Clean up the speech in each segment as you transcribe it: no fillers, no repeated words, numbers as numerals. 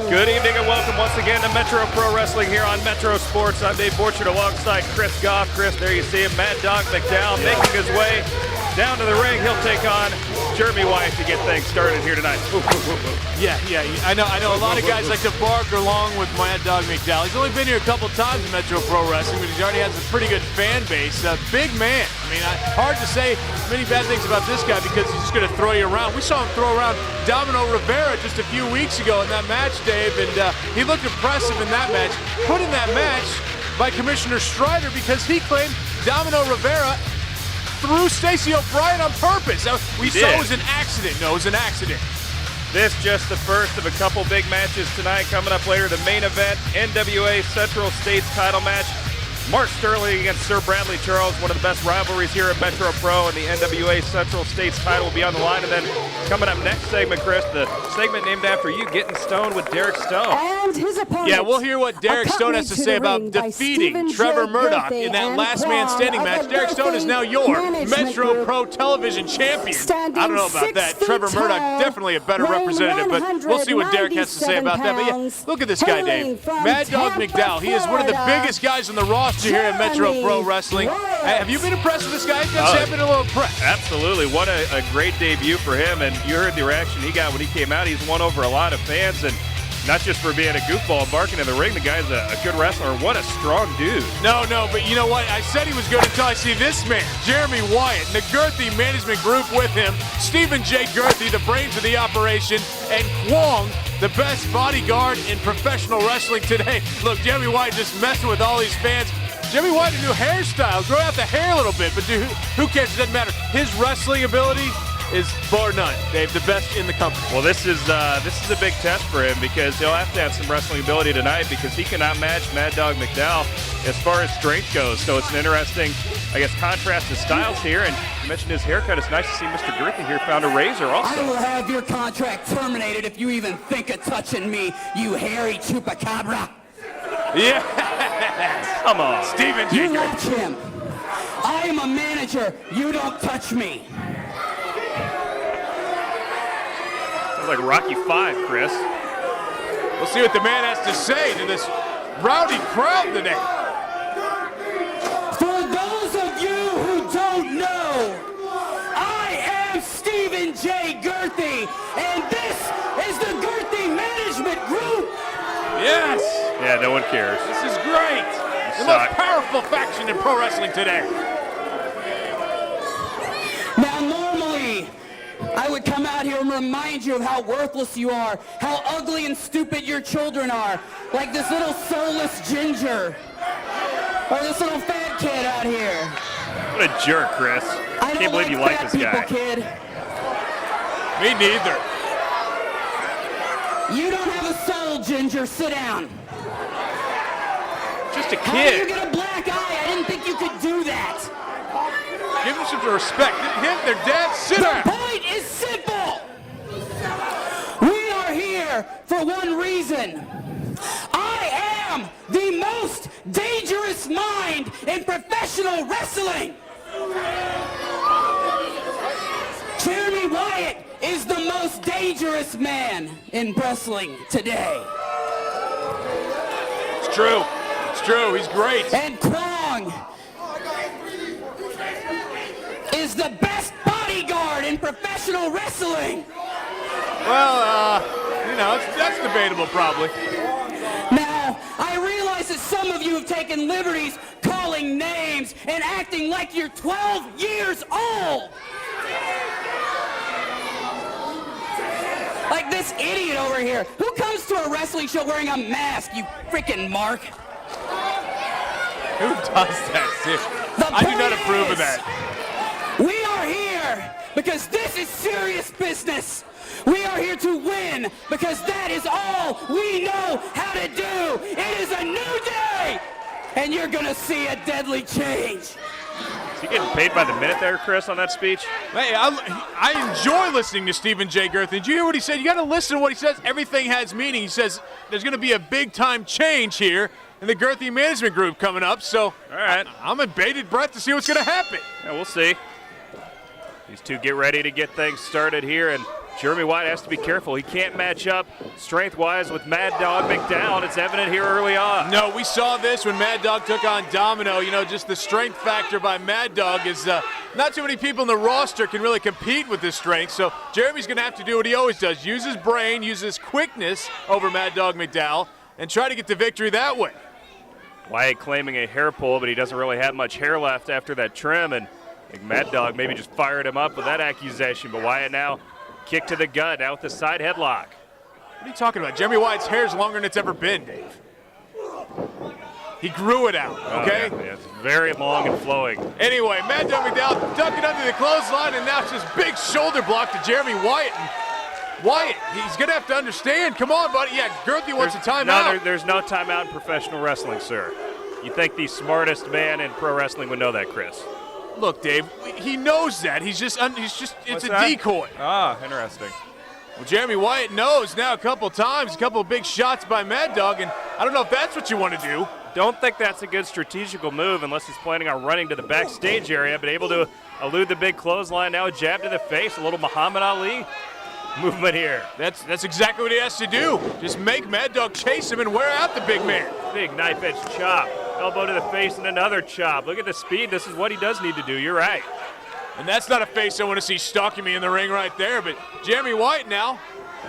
Good evening and welcome once again to Metro Pro Wrestling here on Metro Sports. I'm Dave Borchard alongside Chris Goff. Chris, there you see him, Mad Dog McDowell making his way down to the ring. He'll take on Girthy Wyatt to get things started here tonight. Yeah, I know a lot of guys like to bark along with Mad Dog McDowell. He's only been here a couple times in Metro Pro Wrestling, but he already has a pretty good fan base. Big man. I mean, hard to say many bad things about this guy because he's just going to throw you around. We saw him throw around Domino Rivera just a few weeks ago in that match, Dave, and he looked impressive in that match. Put in that match by Commissioner Strider because he claimed Domino Rivera threw Stacey O'Brien on purpose. We saw it was an accident. No, it was an accident. This just the first of a couple big matches tonight. Coming up later, the main event, NWA Central States title match. Mark Sterling against Sir Bradley Charles, one of the best rivalries here at Metro Pro, and the NWA Central States title will be on the line. And then coming up next segment, Chris, the segment named after you, Getting Stoned with Derek Stone. And his opponent. Yeah, we'll hear what Derek Stone has to say about defeating Trevor Murdoch in that last man standing match. Derek Stone is now your Metro Pro Television champion. I don't know about that. Trevor Murdoch, definitely a better representative, but we'll see what Derek has to say about that. But yeah, look at this guy, Dave. Mad Dog McDowell. He is one of the biggest guys on the roster here at Metro Pro Wrestling. Have you been impressed with this guy? I've been a little impressed. Absolutely. What a great debut for him. And you heard the reaction he got when he came out. He's won over a lot of fans, and not just for being a goofball and barking in the ring. The guy's a good wrestler. What a strong dude. No, but you know what? I said he was good until I see this man, Jeremy Wyatt, and the Girthy Management Group with him. Stephen J. Girthy, the brains of the operation, and Kwong, the best bodyguard in professional wrestling today. Look, Jeremy Wyatt just messing with all these fans. Jeremy Wyatt, a new hairstyle. Grow out the hair a little bit, but dude, who cares? It doesn't matter. His wrestling ability is bar none, Dave, the best in the company. Well, this is a big test for him because he'll have to have some wrestling ability tonight because he cannot match Mad Dog McDowell as far as strength goes. So it's an interesting, contrast of styles here. And you mentioned his haircut. It's nice to see Mr. Girthy here found a razor also. I will have your contract terminated if you even think of touching me, you hairy chupacabra. Yeah. Come on. Stephen J. You watch him. I am a manager. You don't touch me. Sounds like Rocky V, Chris. We'll see what the man has to say to this rowdy crowd today. For those of you who don't know, I am Stephen J. Girthy, and this is the Girthy Management Group. Yes. Yeah, no one cares. This is great. The most powerful faction in pro wrestling today. Now, normally, I would come out here and remind you of how worthless you are, how ugly and stupid your children are, like this little soulless ginger, or this little fat kid out here. What a jerk, Chris. I can't believe you like this guy. Kid. Me neither. You don't have a soul, Ginger. Sit down. Just a How do you kid. get a black eye? I didn't think you could do that. Give him some respect. Him, their dad, sit down. The point is simple. We are here for one reason. I am the most dangerous mind in professional wrestling. Jeremy Wyatt is the most dangerous man in wrestling today. It's true. It's true. He's great. And Kwong is the best bodyguard in professional wrestling. Well, that's debatable probably. Now, I realize that some of you have taken liberties calling names and acting like you're 12 years old. Like this idiot over here. Who comes to a wrestling show wearing a mask, you freaking mark? Who does that? I do not approve of that. We are here because this is serious business. We are here to win because that is all we know how to do. It is a new day, and you're going to see a deadly change. Is he getting paid by the minute there, Chris, on that speech? Hey, I enjoy listening to Stephen J. Girthy. Did you hear what he said? You got to listen to what he says. Everything has meaning. He says there's going to be a big-time change here in the Girthy Management Group coming up. So all right. I'm in bated breath to see what's going to happen. Yeah, we'll see. These two get ready to get things started here, and Jeremy Wyatt has to be careful. He can't match up strength-wise with Mad Dog McDowell. It's evident here early on. No, we saw this when Mad Dog took on Domino. You know, just the strength factor by Mad Dog is not too many people in the roster can really compete with this strength. So Jeremy's going to have to do what he always does, use his brain, use his quickness over Mad Dog McDowell, and try to get the victory that way. Wyatt claiming a hair pull, but he doesn't really have much hair left after that trim, and I think Mad Dog maybe just fired him up with that accusation, but Wyatt now kick to the gut, now with the side headlock. What are you talking about? Jeremy Wyatt's hair is longer than it's ever been, Dave. He grew it out, okay? Yeah, it's very long and flowing. Anyway, Mad Dog McDowell ducking under the clothesline, and now it's this big shoulder block to Jeremy Wyatt. And Wyatt, he's going to have to understand. Come on, buddy. Yeah, Girthy wants a timeout. There's no timeout in professional wrestling, sir. You think the smartest man in pro wrestling would know that, Chris? Look, Dave, he knows that. It's a decoy. Ah, interesting. Well, Jeremy Wyatt knows now a couple times, a couple of big shots by Mad Dog, and I don't know if that's what you want to do. Don't think that's a good strategical move unless he's planning on running to the backstage area, but able to elude the big clothesline. Now a jab to the face, a little Muhammad Ali movement here. That's exactly what he has to do. Just make Mad Dog chase him and wear out the big man. Big knife edge chop. Elbow to the face and another chop. Look at the speed. This is what he does need to do. You're right. And that's not a face I want to see stalking me in the ring right there. But Jeremy Wyatt now,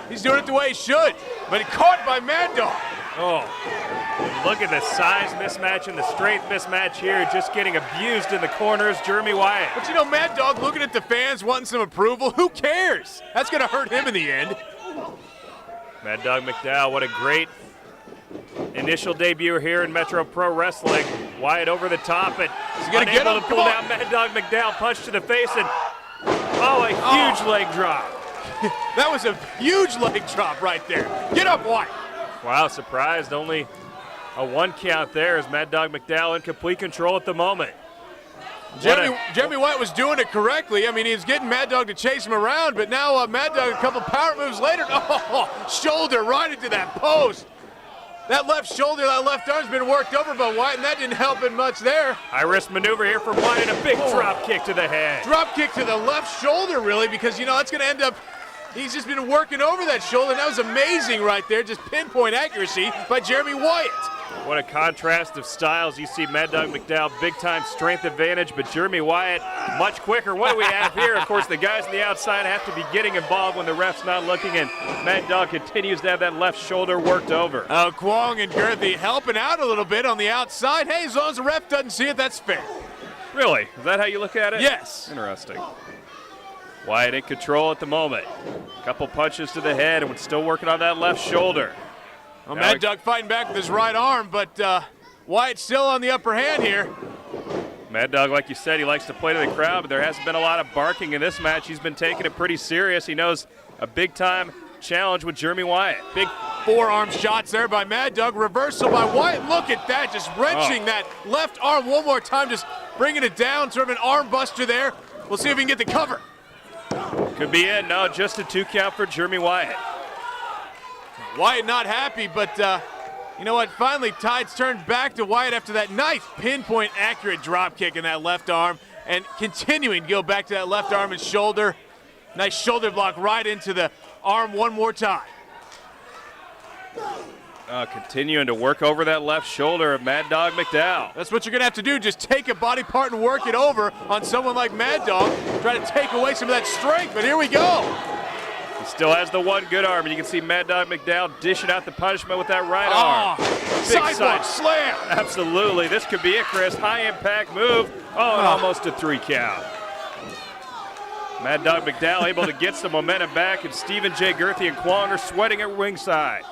he's doing it the way he should. But he caught by Mad Dog. Oh, look at the size mismatch and the strength mismatch here. Just getting abused in the corners. Jeremy Wyatt. But you know, Mad Dog looking at the fans, wanting some approval. Who cares? That's going to hurt him in the end. Mad Dog McDowell, what a great initial debut here in Metro Pro Wrestling. Wyatt over the top and he's gonna get him. To pull down Mad Dog McDowell, punch to the face, and a huge leg drop. That was a huge leg drop right there. Get up, Wyatt. Wow, surprised. Only a 1 count there as Mad Dog McDowell in complete control at the moment. Jeremy Wyatt was doing it correctly. I mean, he was getting Mad Dog to chase him around, but now Mad Dog, a couple power moves later, shoulder right into that post. That left shoulder, that left arm's been worked over by Wyatt, and that didn't help him much there. High-risk maneuver here from Wyatt, and a big drop kick to the head. Drop kick to the left shoulder, really, because, you know, that's going to end up, he's just been working over that shoulder, and that was amazing right there, just pinpoint accuracy by Jeremy Wyatt. What a contrast of styles. You see Mad Dog McDowell, big-time strength advantage, but Jeremy Wyatt much quicker. What do we have here? Of course, the guys on the outside have to be getting involved when the ref's not looking, and Mad Dog continues to have that left shoulder worked over. Kwong and Girthy helping out a little bit on the outside. Hey, as long as the ref doesn't see it, that's fair. Really? Is that how you look at it? Yes. Interesting. Wyatt in control at the moment. Couple punches to the head, and still working on that left shoulder. Well, Mad Dog fighting back with his right arm, but Wyatt's still on the upper hand here. Mad Dog, like you said, he likes to play to the crowd, but there hasn't been a lot of barking in this match. He's been taking it pretty serious. He knows a big-time challenge with Jeremy Wyatt. Big forearm shots there by Mad Dog. Reversal by Wyatt. Look at that, just wrenching that left arm one more time, just bringing it down, sort of an arm buster there. We'll see if he can get the cover. Could be it. No, just a 2 count for Jeremy Wyatt. Wyatt not happy, but you know what? Finally, tides turned back to Wyatt after that nice pinpoint accurate drop kick in that left arm, and continuing to go back to that left arm and shoulder. Nice shoulder block right into the arm one more time. Continuing to work over that left shoulder of Mad Dog McDowell. That's what you're going to have to do. Just take a body part and work it over on someone like Mad Dog. Try to take away some of that strength, but here we go. He still has the one good arm, and you can see Mad Dog McDowell dishing out the punishment with that right arm. Big side slam. Absolutely. This could be it, Chris. High impact move. Almost a 3 count. Mad Dog McDowell able to get some momentum back, and Stephen J. Girthy and Kwong are sweating at ringside.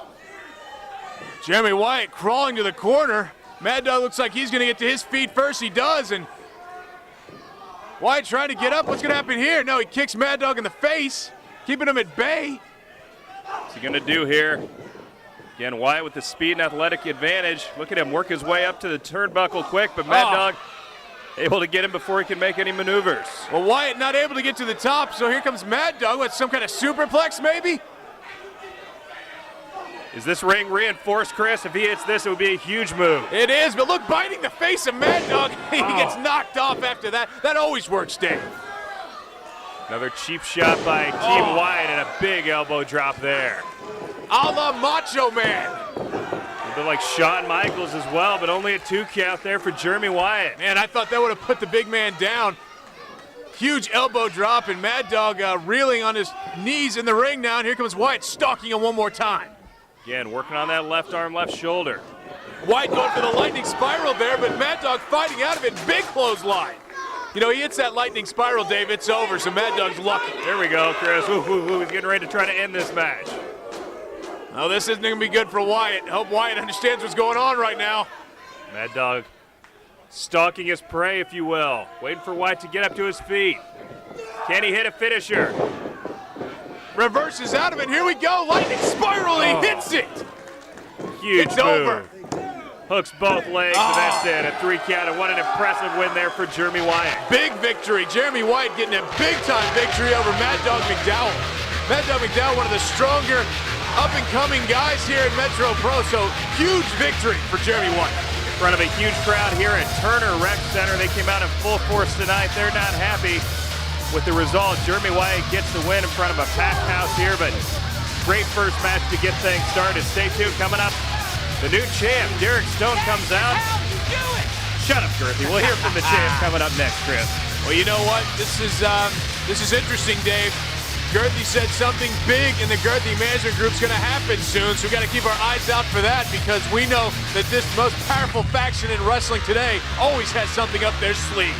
Jeremy Wyatt crawling to the corner. Mad Dog looks like he's going to get to his feet first. He does, and Wyatt trying to get up. What's going to happen here? No, he kicks Mad Dog in the face, keeping him at bay. What's he going to do here? Again, Wyatt with the speed and athletic advantage. Look at him work his way up to the turnbuckle quick, but Mad Dog able to get him before he can make any maneuvers. Well, Wyatt not able to get to the top, so here comes Mad Dog with some kind of superplex maybe? Is this ring reinforced, Chris? If he hits this, it would be a huge move. It is, but look, biting the face of Mad Dog. He gets knocked off after that. That always works, Dave. Another cheap shot by Team Wyatt and a big elbow drop there. A la Macho Man. A bit like Shawn Michaels as well, but only a 2 count there for Jeremy Wyatt. Man, I thought that would have put the big man down. Huge elbow drop, and Mad Dog reeling on his knees in the ring now, and here comes Wyatt stalking him one more time. Again, working on that left arm, left shoulder. Wyatt going for the lightning spiral there, but Mad Dog fighting out of it. Big clothesline. You know, he hits that lightning spiral, Dave, it's over, so Mad Dog's lucky. There we go, Chris. He's getting ready to try to end this match. Oh, this isn't going to be good for Wyatt. I hope Wyatt understands what's going on right now. Mad Dog stalking his prey, if you will. Waiting for Wyatt to get up to his feet. Can he hit a finisher? Reverses out of it. Here we go. Lightning spiral. He hits it. Huge It's move. over. Hooks both legs, and that's it. A 3 count, and what an impressive win there for Jeremy Wyatt. Big victory. Jeremy Wyatt getting a big-time victory over Mad Dog McDowell. Mad Dog McDowell, one of the stronger up-and-coming guys here at Metro Pro, so huge victory for Jeremy Wyatt. In front of a huge crowd here at Turner Rec Center. They came out in full force tonight. They're not happy with the result. Jeremy Wyatt gets the win in front of a packed house here, but great first match to get things started. Stay tuned. Coming up, the new champ, Derek Stone, comes out. How did you do it? Shut up, Girthy. We'll hear from the champ coming up next, Chris. Well, you know what? This is interesting, Dave. Girthy said something big in the Girthy Management Group is going to happen soon, so we got to keep our eyes out for that, because we know that this most powerful faction in wrestling today always has something up their sleeve.